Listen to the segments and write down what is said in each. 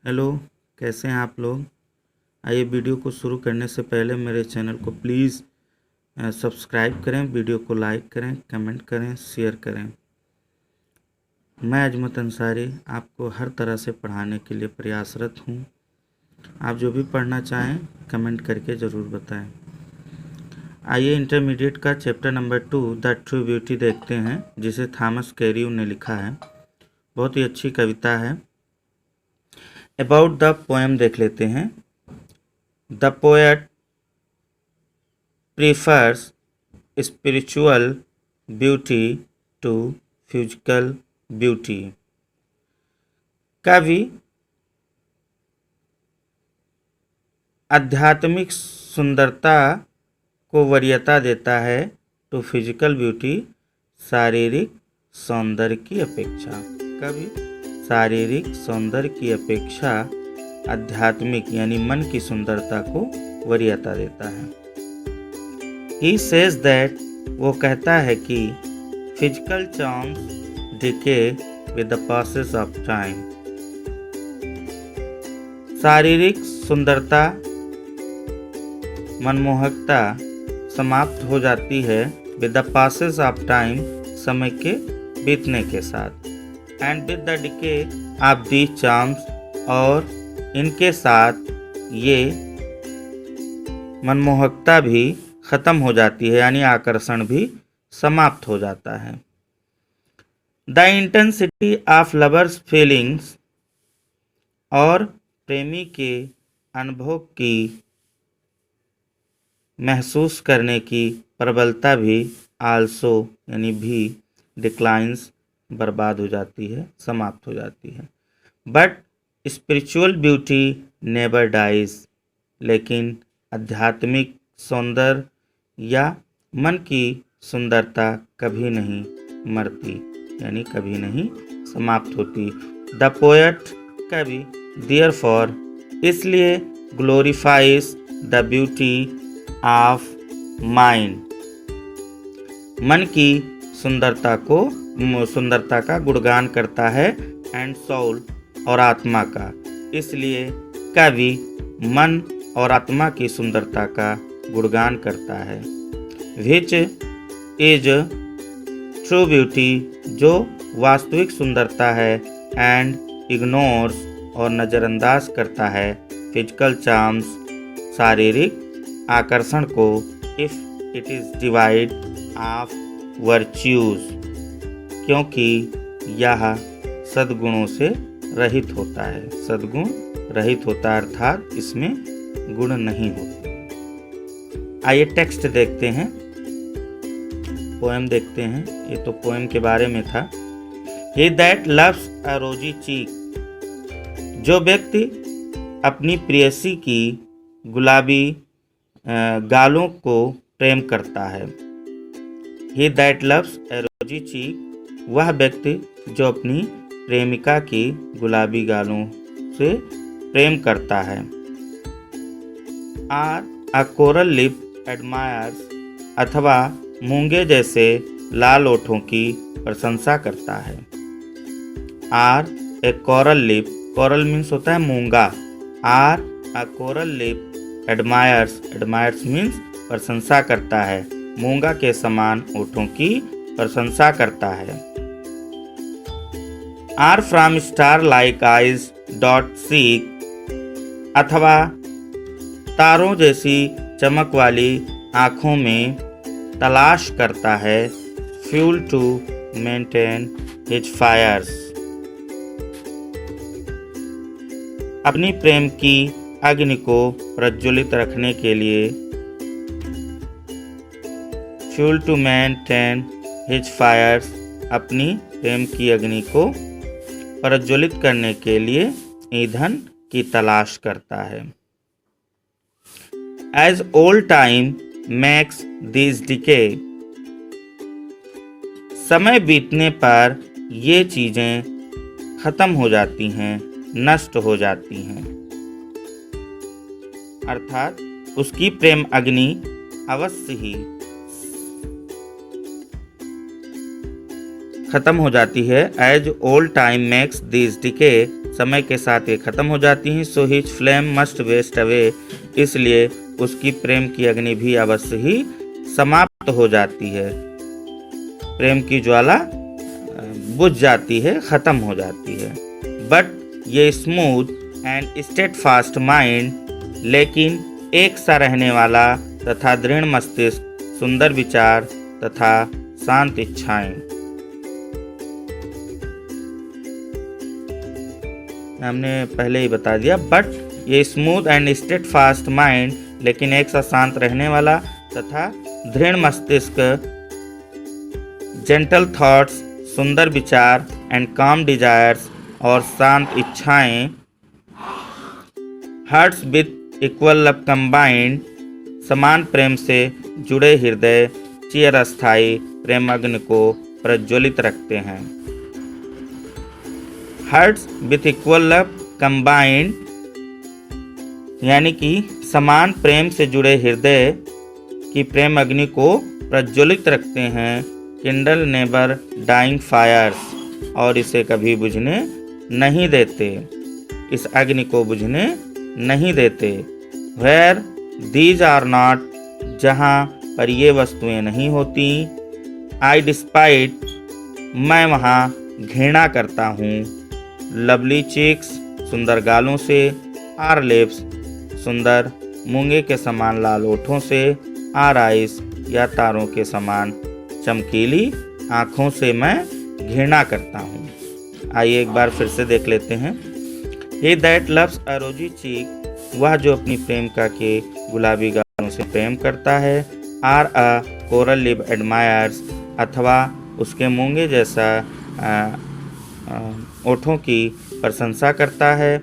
Hello, कैसे हैं आप लोग। आइए वीडियो को शुरू करने से पहले मेरे चैनल को प्लीज़ सब्सक्राइब करें, वीडियो को लाइक करें, कमेंट करें, शेयर करें। मैं अजमत अंसारी आपको हर तरह से पढ़ाने के लिए प्रयासरत हूँ। आप जो भी पढ़ना चाहें कमेंट करके ज़रूर बताएं। आइए इंटरमीडिएट का chapter number 2 the true beauty देखते हैं, जिसे थॉमस कैरियू ने लिखा है। बहुत ही अच्छी कविता है। अबाउट द पोएम देख लेते हैं। The poet prefers spiritual beauty to physical beauty। कवि आध्यात्मिक सुंदरता को वरीयता देता है टू फिजिकल ब्यूटी, शारीरिक सौंदर्य की अपेक्षा। कवि शारीरिक सौंदर्य की अपेक्षा आध्यात्मिक यानी मन की सुंदरता को वरीयता देता है। He says that वो कहता है कि physical charms decay with the passage of time। शारीरिक सुंदरता, मनमोहकता समाप्त हो जाती है with the passage of time, समय के बीतने के साथ। and with the decay of these charms, और इनके साथ ये मनमोहकता भी खत्म हो जाती है, यानी आकर्षण भी समाप्त हो जाता है। The intensity of lovers feelings, और प्रेमी के अनुभव की महसूस करने की प्रबलता भी आल्सो यानी भी डिक्लाइंस बर्बाद हो जाती है, समाप्त हो जाती है। But spiritual beauty never dies, लेकिन आध्यात्मिक सौंदर्य या मन की सुंदरता कभी नहीं मरती, यानी कभी नहीं समाप्त होती। द पोएट कवि देयरफॉर इसलिए glorifies the beauty of mind, मन की सुंदरता का गुणगान करता है, एंड सोल और आत्मा का। इसलिए कवि मन और आत्मा की सुंदरता का गुणगान करता है। विच इज ट्रू ब्यूटी, जो वास्तविक सुंदरता है, एंड इग्नोर्स और नज़रअंदाज करता है फिजिकल चार्म्स, शारीरिक आकर्षण को, if it is divide of virtues, क्योंकि यह सद्गुणों से रहित होता है। सद्गुण रहित होता है, अर्थात इसमें गुण नहीं होते। आइए टेक्स्ट देखते हैं, पोएम देखते हैं। ये तो पोएम के बारे में था। He that loves a rosy cheek, जो व्यक्ति अपनी प्रेयसी की गुलाबी गालों को प्रेम करता है। He that loves a rosy cheek, वह व्यक्ति जो अपनी प्रेमिका की गुलाबी गालों से प्रेम करता है। Or a coral lip admires, अथवा मूंगे जैसे लाल ओठों की प्रशंसा करता है। Or a coral lip, coral means होता है मूंगा। Or a coral lip admires means प्रशंसा करता है, मूंगा के समान ओठों की प्रशंसा करता है। Or from star like eyes doth seek, अथवा तारों जैसी चमक वाली आँखों में तलाश करता है। Fuel to maintain his fires, अपनी प्रेम की अग्नि को प्रज्वलित रखने के लिए। Fuel to maintain his fires, अपनी प्रेम की अग्नि को प्रज्वलित करने के लिए ईंधन की तलाश करता है। As old time makes these decay, समय बीतने पर ये चीजें खत्म हो जाती हैं, नष्ट हो जाती हैं। अर्थात उसकी प्रेम अग्नि अवश्य ही ख़त्म हो जाती है। As old time makes this decay, समय के साथ ये ख़त्म हो जाती हैं। So his flame must waste away, इसलिए उसकी प्रेम की अग्नि भी अवश्य ही समाप्त हो जाती है। प्रेम की ज्वाला बुझ जाती है, ख़त्म हो जाती है। बट ये स्मूथ एंड स्टेडफास्ट माइंड, लेकिन एक सा रहने वाला तथा दृढ़ मस्तिष्क, सुंदर विचार तथा शांत इच्छाएं। हमने पहले ही बता दिया। बट ये स्मूथ एंड स्टेडफास्ट माइंड, लेकिन एक सा शांत रहने वाला तथा दृढ़ मस्तिष्क, जेंटल थॉट्स, सुंदर विचार एंड काम डिजायर्स और शांत इच्छाएं, hearts with equal love combined, समान प्रेम से जुड़े हृदय, चिरस्थायी प्रेम अग्नि को प्रज्वलित रखते हैं। Hearts with equal love combined यानी कि समान प्रेम से जुड़े हृदय की प्रेम अग्नि को प्रज्वलित रखते हैं। किंडल नेवर डाइंग फायर्स, और इसे कभी बुझने नहीं देते, इस अग्नि को बुझने नहीं देते। वेयर दीज आर नॉट, जहाँ पर ये वस्तुएं नहीं होती। आई डिस्पाइट, मैं वहाँ घृणा करता हूँ। लवली चिक्स, सुंदर गालों से। आर लिप्स, सुंदर मूंगे के समान लाल ओठों से। आर आइस, या तारों के समान चमकीली आँखों से मैं घृणा करता हूँ। आइए एक बार फिर से देख लेते हैं। He that loves a rosy cheek, वह जो अपनी प्रेमिका के गुलाबी गालों से प्रेम करता है। Or a coral lip admires, अथवा उसके मूंगे जैसा ओठों की प्रशंसा करता है।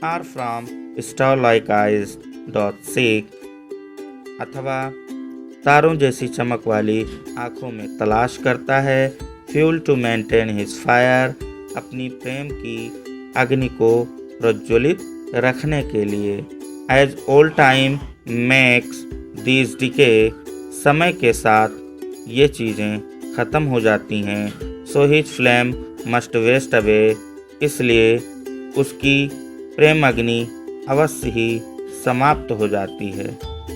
Or from star like eyes doth seek, अथवा तारों जैसी चमक वाली आँखों में तलाश करता है। Fuel to maintain his fire, अपनी प्रेम की अग्नि को प्रज्वलित रखने के लिए। As old time makes this decay, समय के साथ ये चीज़ें ख़त्म हो जाती हैं। So his flame must waste away, इसलिए उसकी प्रेम अग्नि अवश्य ही समाप्त हो जाती है।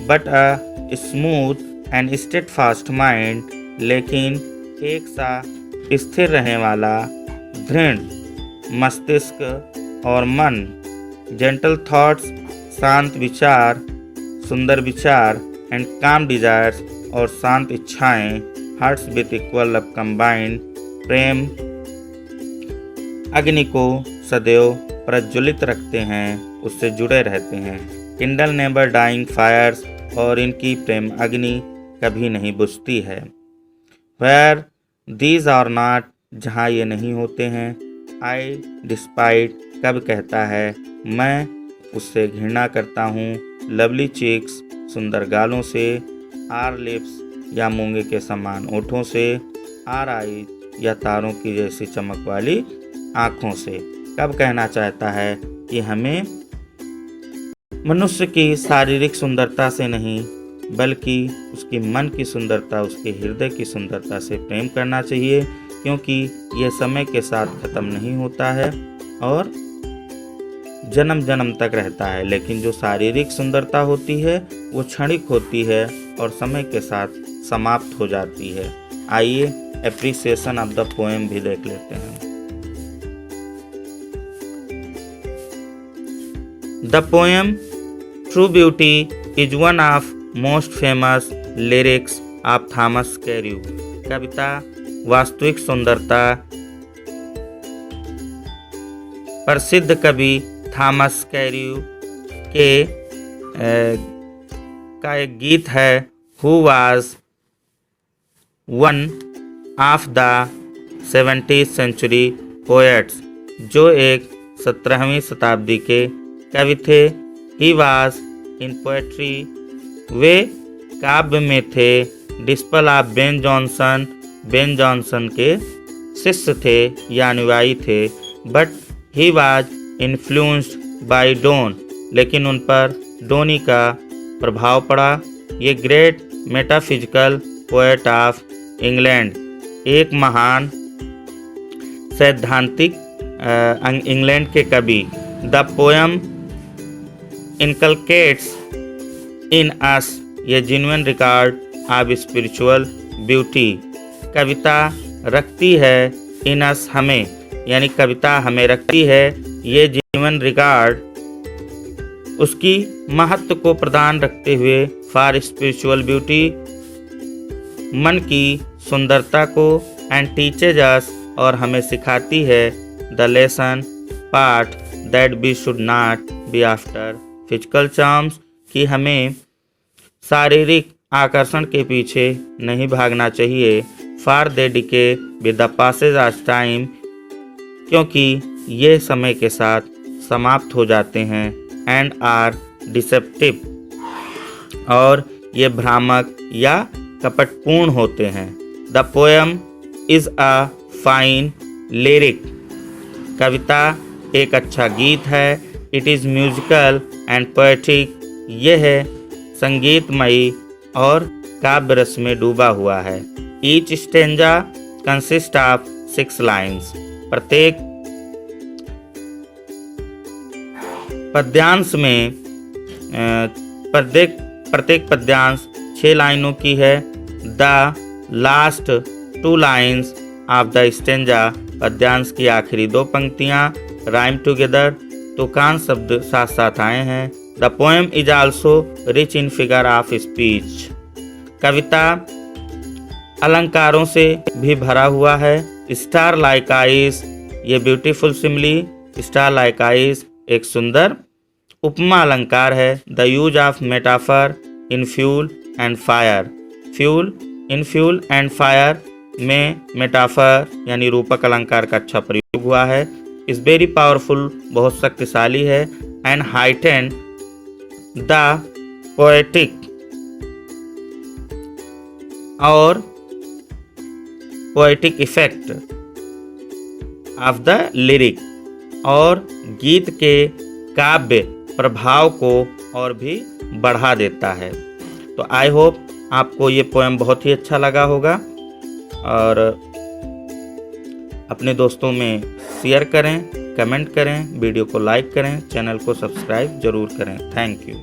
But a smooth and steadfast mind, लेकिन एक सा स्थिर रहने वाला दृढ़ मस्तिष्क और मन, जेंटल थॉट्स, शांत विचार, सुंदर विचार एंड काम डिजायर्स और शांत इच्छाएं, hearts with equal love combined, प्रेम अग्नि को सदैव प्रज्वलित रखते हैं, उससे जुड़े रहते हैं। किंडल नेवर डाइंग फायर्स, और इनकी प्रेम अग्नि कभी नहीं बुझती है। वेयर दीज आर नॉट, जहाँ ये नहीं होते हैं। आई डिस्पाइट, कब कहता है मैं उससे घृणा करता हूँ। लवली चिक्स, सुंदर गालों से। आर लिप्स, या मूंगे के समान ओठों से। आर आई, या तारों की जैसी चमक वाली आँखों से। कब कहना चाहता है कि हमें मनुष्य की शारीरिक सुंदरता से नहीं, बल्कि उसकी मन की सुंदरता, उसके हृदय की सुंदरता से प्रेम करना चाहिए, क्योंकि यह समय के साथ ख़त्म नहीं होता है और जन्म जन्म तक रहता है। लेकिन जो शारीरिक सुंदरता होती है वो क्षणिक होती है और समय के साथ समाप्त हो जाती है। आइए एप्रिसिएशन ऑफ द पोएम भी देख लेते हैं। The poem true beauty is one of most famous lyrics of Thomas Carew. कविता वास्तविक सुंदरता प्रसिद्ध कवि थॉमस कैर्यू के का एक गीत है। Who was one of the 17th century poets, जो एक 17वीं शताब्दी के कवि थे। ही वाज इन पोएट्री, वे काव्य में थे। Disciple of Ben Jonson, Ben Jonson के शिष्य थे या अनुयायी थे। But he was influenced by Donne, लेकिन उन पर डोनी का प्रभाव पड़ा। ये great metaphysical poet of England, एक महान सैद्धांतिक इंग्लैंड के कवि। The poem inculcates in us a genuine regard of spiritual beauty. कविता रखती है इन अस हमें, यानी कविता हमें रखती है ये जेन्युइन रिगार्ड, उसकी महत्व को प्रदान रखते हुए, फॉर स्पिरिचुअल ब्यूटी, मन की सुंदरता को, एंड टीचेज अस, और हमें सिखाती है, the lesson part that we should not be after physical charms, कि हमें शारीरिक आकर्षण के पीछे नहीं भागना चाहिए, for they decay with the passage of time, क्योंकि ये समय के साथ समाप्त हो जाते हैं, एंड आर डिसेप्टिव, और ये भ्रामक या कपटपूर्ण होते हैं। The poem is a fine lyric, कविता एक अच्छा गीत है। It is musical and poetic, यह संगीतमयी और काव्य रस में डूबा हुआ है। Each stanza consist of 6 lines, प्रत्येक पद्यांश में प्रत्येक पद्यांश 6 लाइनों की है। The last 2 lines of the stanza, पद्यांश की आखिरी 2 पंक्तियाँ, राइम टुगेदर, तुकान शब्द साथ साथ आए हैं। The poem is also rich in figure of speech, कविता अलंकारों से भी भरा हुआ है। स्टार लाइक आइज, ये beautiful simile, star like eyes एक सुंदर उपमा अलंकार है। The use of metaphor in fuel and fire, fuel in fuel and fire में मेटाफर यानी रूपक अलंकार का अच्छा प्रयोग हुआ है। इस वेरी पावरफुल, बहुत शक्तिशाली है। एंड हाइटेंड द पोएटिक, और poetic effect of the lyric, और गीत के काव्य प्रभाव को और भी बढ़ा देता है। तो आई होप आपको ये पोएम बहुत ही अच्छा लगा होगा, और अपने दोस्तों में शेयर करें, कमेंट करें, वीडियो को लाइक करें, चैनल को सब्सक्राइब जरूर करें। Thank you.